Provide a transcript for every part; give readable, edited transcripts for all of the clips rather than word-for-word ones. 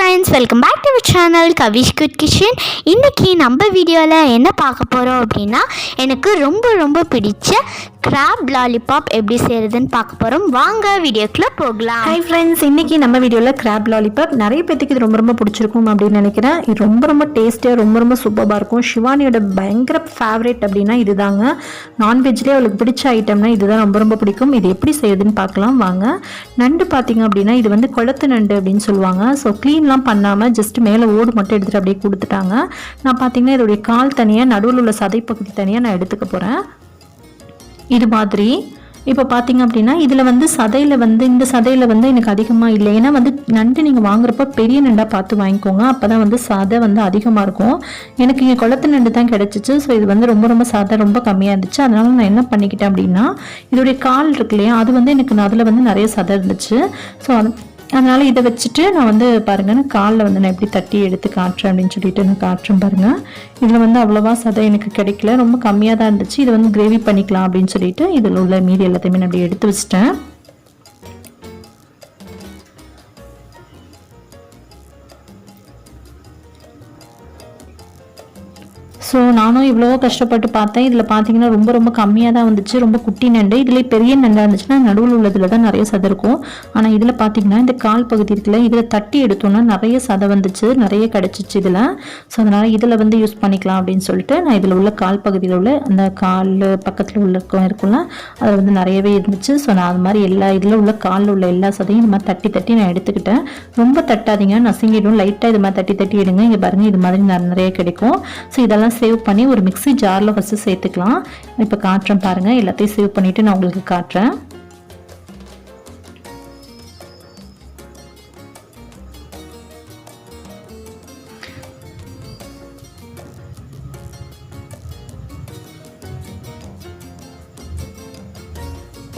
friends, welcome back to our channel KAVISH Good Kitchen. இன்னைக்கு நம்ம வீடியோவில் என்ன பார்க்க போகிறோம் அப்படின்னா எனக்கு ரொம்ப பிடிச்ச Crab Lollipop எப்படி செய்கிறதுன்னு பார்க்க போகிறோம். வாங்க வீடியோக்குள்ளே போகலாம். ஹாய் ஃப்ரெண்ட்ஸ், இன்றைக்கி நம்ம வீடியோவில் Crab Lollipop நிறைய பேருக்கு இது ரொம்ப பிடிச்சிருக்கும் அப்படின்னு நினைக்கிறேன். இது ரொம்ப டேஸ்டியாக ரொம்ப சூப்பராக இருக்கும். சிவானியோட பயங்கர ஃபேவரேட் அப்படின்னா இதுதாங்க. நான்வெஜ்லேயே அவளுக்கு பிடிச்ச ஐட்டம்னா இதுதான் ரொம்ப பிடிக்கும். இது எப்படி செய்யுதுன்னு பார்க்கலாம் வாங்க. நண்டு பார்த்தீங்க அப்படின்னா இது வந்து குளத்து நண்டு அப்படின்னு சொல்லுவாங்க. ஸோ க்ளீன்லாம் பண்ணாமல் ஜஸ்ட் மேலே ஓடு மட்டும் எடுத்துகிட்டு அப்படியே கொடுத்துட்டாங்க. நான் பார்த்தீங்கன்னா இதோடைய கால் தனியாக, நடுவில் உள்ள சதை பகுதி தனியாக நான் எடுத்துக்க போகிறேன். இது மாதிரி இப்போ பார்த்தீங்க அப்படின்னா இதில் வந்து இந்த சதையில் வந்து எனக்கு அதிகமாக இல்லை. ஏன்னா வந்து நண்டு நீங்கள் வாங்குறப்ப பெரிய நண்டாக பார்த்து வாங்கிக்கோங்க. அப்போ தான் வந்து சதை வந்து அதிகமாக இருக்கும். எனக்கு இங்கே குளத்து நண்டு தான் கிடச்சிச்சு. ஸோ இது வந்து ரொம்ப சதை ரொம்ப கம்மியாக இருந்துச்சு. அதனால நான் என்ன பண்ணிக்கிட்டேன் அப்படின்னா இதோடைய கால் இருக்கு இல்லையா, அது வந்து எனக்கு அதில் வந்து நிறைய சதை இருந்துச்சு. ஸோ அதனால் இதை வச்சுட்டு நான் வந்து பாருங்கள், காலில் வந்து நான் எப்படி தட்டி எடுத்து காட்டுறேன் அப்படின்னு சொல்லிட்டு நான் காட்டுறேன் பாருங்கள். இதில் வந்து அவ்வளோவா சதை எனக்கு கிடைக்கல, ரொம்ப கம்மியாக தான் இருந்துச்சு. இதை வந்து கிரேவி பண்ணிக்கலாம் அப்படின்னு சொல்லிட்டு இதில் உள்ள மீதி எல்லாத்தையுமே நான் அப்படி எடுத்து வச்சிட்டேன். ஸோ நானும் இவ்வளோ கஷ்டப்பட்டு பார்த்தேன். இதில் பார்த்தீங்கன்னா ரொம்ப கம்மியாக தான் வந்துச்சு. ரொம்ப குட்டி நண்டு. இதில் பெரிய நண்டாக இருந்துச்சுன்னா நடுவில் உள்ளதில் தான் நிறைய சதை இருக்கும். ஆனால் இதில் பார்த்தீங்கன்னா இந்த கால் பகுதி இருக்குல்ல, இதில் தட்டி எடுத்தோன்னா நிறைய சதை வந்துச்சு, நிறைய கிடச்சிச்சு இதில். ஸோ அதனால் இதில் வந்து யூஸ் பண்ணிக்கலாம் அப்படின்னு சொல்லிட்டு நான் இதில் உள்ள கால் பகுதியில் உள்ள அந்த கால் பக்கத்தில் உள்ள இருக்கும்ல, அதில் வந்து நிறையவே இருந்துச்சு. ஸோ நான் அது மாதிரி இதில் உள்ள காலில் உள்ள எல்லா சதையும் இது மாதிரி தட்டி நான் எடுத்துக்கிட்டேன். ரொம்ப தட்டாதீங்க, நசுங்கிடும். லைட்டாக இது மாதிரி தட்டி எடுங்க. இங்கே பாருங்கள், இது மாதிரி நிறைய கிடைக்கும். ஸோ இதெல்லாம் சேவ் பண்ணி ஒரு மிக்ஸி ஜாரில் ஃபஸ்ட்டு சேர்த்துக்கலாம். இப்போ காட்டுறேன் பாருங்கள், எல்லாத்தையும் சேவ் பண்ணிவிட்டு நான் உங்களுக்கு காட்டுறேன்.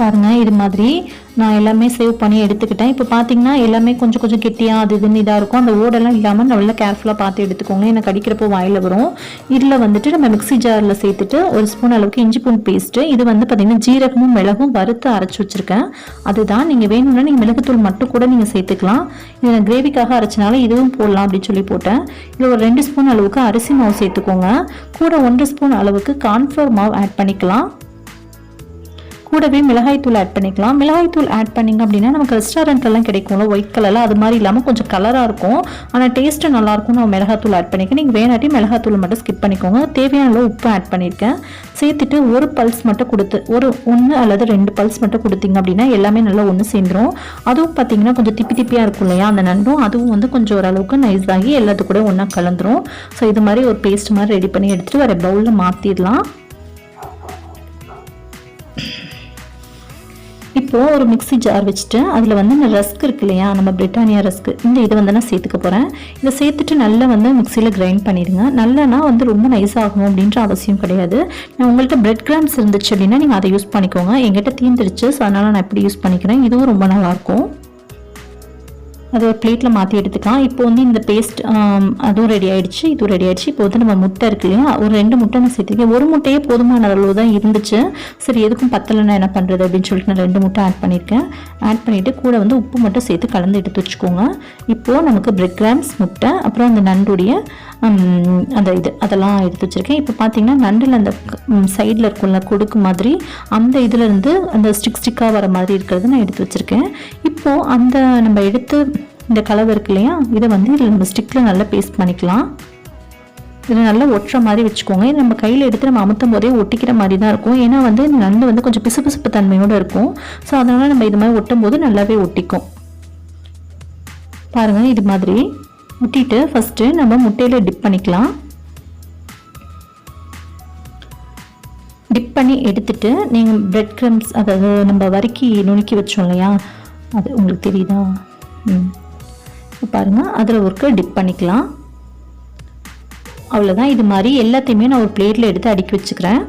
பாருங்கள், இது மாதிரி நான் எல்லாமே சேவ் பண்ணி எடுத்துக்கிட்டேன். இப்போ பார்த்தீங்கன்னா எல்லாமே கொஞ்சம் கெட்டியாக அது இதுன்னு இதாக இருக்கும். அந்த ஓடெல்லாம் இல்லாமல் நல்லா கேர்ஃபுல்லாக பார்த்து எடுத்துக்கோங்க. எனக்கு கடிக்கிறப்போ வாயில் வரும். இதில் வந்துட்டு நம்ம மிக்ஸி ஜாரில் சேர்த்துட்டு ஒரு ஸ்பூன் அளவுக்கு இஞ்சி பூண்டு பேஸ்ட்டு, இது வந்து பார்த்திங்கன்னா ஜீரகமும் மிளகும் வறுத்து அரைச்சி வச்சுருக்கேன். அதுதான் நீங்கள் வேணும்னா நீங்கள் மிளகுத்தூள் மட்டும் கூட நீங்கள் சேர்த்துக்கலாம். இது நான் கிரேவிக்காக அரைச்சினால இதுவும் போடலாம் அப்படின்னு சொல்லி போட்டேன். இதில் ஒரு 2 ஸ்பூன் அளவுக்கு அரிசி மாவு சேர்த்துக்கோங்க. கூட 1 ஸ்பூன் அளவுக்கு கார்ன்ஃப்ளவர் மாவு ஆட் பண்ணிக்கலாம். கூடவே மிளகாய்த்தூள் ஆட் பண்ணிக்கலாம். மிளகாய்த்தூள் ஆட் பண்ணிங்க அப்படின்னா நமக்கு ரெஸ்டாரண்ட்லாம் கிடைக்கும்ல ஒயிட் கலரில், அது மாதிரி இல்லாமல் கொஞ்சம் கலராக இருக்கும். ஆனால் டேஸ்ட்டு நல்லாயிருக்கும். நான் மிளகாத்தூள் ஆட் பண்ணிக்கேன். நீங்கள் வேணாட்டி மிளகாத்தூள் மட்டும் ஸ்கிப் பண்ணிக்கோங்க. தேவையான அளவு உப்பு ஆட் பண்ணியிருக்கேன். சேர்த்துட்டு ஒரு பல்ஸ் மட்டும் கொடுத்து 1 அல்லது 2 பல்ஸ் மட்டும் கொடுத்தீங்க அப்படின்னா எல்லாமே நல்லா ஒன்று சேர்ந்துடும். அதுவும் பார்த்தீங்கன்னா கொஞ்சம் திப்பியாக இருக்கும் இல்லையா அந்த நண்டும், அதுவும் வந்து கொஞ்சம் ஓரளவுக்கு நைஸ் ஆகி எல்லாத்து கூட ஒன்றா கலந்துரும். ஸோ இது மாதிரி ஒரு பேஸ்ட் மாதிரி ரெடி பண்ணி எடுத்துகிட்டு வேறு பவுலில் மாற்றிடலாம். இப்போது ஒரு மிக்ஸி ஜார் வச்சுட்டு அதில் வந்து இந்த ரஸ்க் இருக்கு இல்லையா, நம்ம பிரிட்டானியா ரஸ்க்கு, இதை வந்து நான் சேர்த்துக்க போகிறேன். இதை சேர்த்துட்டு நல்லா வந்து மிக்சியில் கிரைண்ட் பண்ணிடுங்க. நல்லனா வந்து ரொம்ப நைஸ் ஆகணும் அப்படின்ற அவசியம் கிடையாது. நான் உங்கள்கிட்ட பிரெட் கிராம்ஸ் இருந்துச்சு அப்படின்னா நீங்கள் அதை யூஸ் பண்ணிக்கோங்க. எங்கிட்ட தீந்துருச்சு, ஸோ அதனால் நான் இப்படி யூஸ் பண்ணிக்கிறேன். இதுவும் ரொம்ப நல்லாயிருக்கும். அதை ஒரு பிளேட்டில் மாற்றி எடுத்துக்கலாம். இப்போ வந்து இந்த பேஸ்ட் அதுவும் ரெடி ஆகிடுச்சு, இதுவும் ரெடி ஆகிடுச்சு. இப்போ வந்து நம்ம முட்டை இருக்கு இல்லையா, ஒரு 2 முட்டை நான் சேர்த்துக்கேன். ஒரு முட்டையே போதுமான அளவு தான் இருந்துச்சு. சரி, எதுக்கும் பத்தலைன்னா என்ன பண்ணுறது அப்படின்னு சொல்லிட்டு நான் 2 முட்டை ஆட் பண்ணியிருக்கேன். ஆட் பண்ணிவிட்டு கூட வந்து உப்பு மட்டும் சேர்த்து கலந்து எடுத்து வச்சுக்கோங்க. இப்போது நமக்கு பிரெட் கிராம்ஸ், முட்டை, அப்புறம் அந்த நண்டுடைய அந்த அதெல்லாம் எடுத்து வச்சுருக்கேன். இப்போ பார்த்தீங்கன்னா நண்டில் அந்த சைடில் இருக்கும்ல கொடுக்கு மாதிரி, அந்த இதிலேருந்து அந்த ஸ்டிக்காக வர மாதிரி இருக்கிறது நான் எடுத்து வச்சுருக்கேன். இப்போது அந்த நம்ம எடுத்து இந்த கலவை இருக்கு இல்லையா, இதை வந்து இதில் நம்ம ஸ்டிக்கில் நல்லா பேஸ்ட் பண்ணிக்கலாம். இதில் நல்லா ஒட்டுற மாதிரி வச்சுக்கோங்க. இது நம்ம கையில் எடுத்து நம்ம அமுத்தும் போதே ஒட்டிக்கிற மாதிரி தான் இருக்கும். ஏன்னா வந்து இந்த நண்டு வந்து கொஞ்சம் பிசுபிசுப்பு தன்மையோடு இருக்கும். ஸோ அதனால் நம்ம இது மாதிரி ஒட்டும் போது நல்லாவே ஒட்டிக்கும். பாருங்கள், இது மாதிரி ஒட்டிட்டு ஃபஸ்ட்டு நம்ம முட்டையில் டிப் பண்ணிக்கலாம். டிப் பண்ணி எடுத்துட்டு நீங்கள் பிரெட் கிரம்ஸ், அதாவது நம்ம வறுக்கி நுணுக்கி வச்சோம் இல்லையா, அது உங்களுக்கு தெரியுதா? பாருங்கள், அதில் ஒருக்க டிப் பண்ணிக்கலாம். அவ்வளோதான். இது மாதிரி எல்லாத்தையுமே நான் ஒரு பிளேட்டில் எடுத்து அடுக்கி வச்சுக்கிறேன்.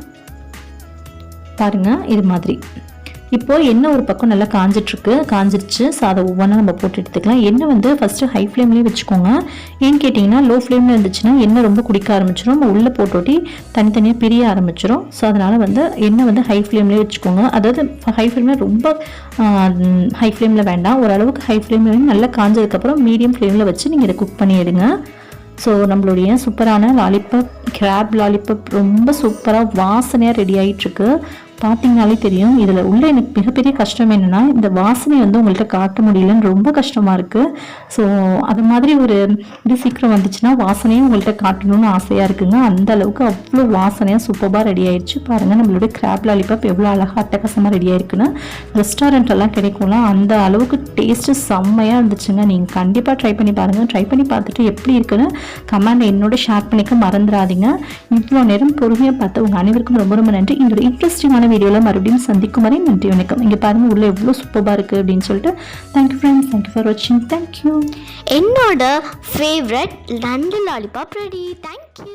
பாருங்கள், இது மாதிரி இப்போது எண்ணெய் ஒரு பக்கம் நல்லா காஞ்சிருச்சு. ஸோ அதை ஒவ்வொன்றா நம்ம போட்டு எடுத்துக்கலாம். எண்ணெய் வந்து ஃபஸ்ட்டு ஹை ஃப்ளேம்லேயே வச்சுக்கோங்க. ஏன்னு கேட்டிங்கன்னா லோ ஃப்ளேமில் இருந்துச்சுன்னா எண்ணெய் ரொம்ப குடிக்க ஆரம்பிச்சிடும், நம்ம உள்ளே போட்டோட்டி தனித்தனியாக பிரிய ஆரம்பிச்சிடும். ஸோ அதனால் வந்து எண்ணெய் வந்து ஹை ஃப்ளேம்லேயே வச்சுக்கோங்க. அதாவது ஹை ஃப்ளேமில் ரொம்ப ஹை ஃப்ளேமில் வேண்டாம், ஓரளவுக்கு ஹை ஃப்ளேமில் நல்லா காஞ்சதுக்கப்புறம் மீடியம் ஃப்ளேமில் வச்சு நீங்கள் இதை குக் பண்ணி எடுங்க. ஸோ நம்மளுடைய சூப்பரான லாலிபாப், கிராப் லாலிபாப் ரொம்ப சூப்பராக வாசனையாக ரெடி ஆகிட்டுருக்கு. பார்த்தீங்கனாலே தெரியும். இதில் உள்ள எனக்கு மிகப்பெரிய கஷ்டம் என்னென்னா இந்த வாசனை வந்து உங்கள்கிட்ட காட்ட முடியலன்னு ரொம்ப கஷ்டமாக இருக்குது. ஸோ அது மாதிரி ஒரு இது சீக்கிரம் வந்துச்சுன்னா வாசனையும் உங்கள்கிட்ட காட்டணும்னு ஆசையாக இருக்குங்க. அந்த அளவுக்கு அவ்வளோ வாசனையாக சூப்பராக ரெடி ஆயிடுச்சு. பாருங்கள் நம்மளுடைய கிராப் லாலிபாப் எவ்வளோ அழகாக அட்டகாசமாக ரெடி ஆயிருக்குன்னு. ரெஸ்டாரண்ட்லாம் கிடைக்கும்லாம் அந்த அளவுக்கு டேஸ்ட்டு செம்மையாக இருந்துச்சுங்க. நீங்கள் கண்டிப்பாக ட்ரை பண்ணி பாருங்கள். ட்ரை பண்ணி பார்த்துட்டு எப்படி இருக்குன்னு கமெண்ட் என்னோட ஷேர் பண்ணிக்க மறந்துடாதீங்க. இவ்வளோ நேரம் பொறுமையாக பார்த்து உங்கள் அனைவருக்கும் ரொம்ப ரொம்ப நன்றி. இந்த இன்ட்ரெஸ்டிங்கான வீடியோவில் மறுபடியும் சந்திக்கும் வரை நன்றி, வணக்கம். இங்கே பாருங்கள் உள்ள எவ்வளோ சூப்பராக இருக்குது அப்படின்னு சொல்லிட்டு. தேங்க்யூ ஃப்ரெண்ட்ஸ், தேங்க்யூ ஃபார் வாட்சிங். தேங்க்யூ. என்னோட favourite London lollipop ready. Thank you.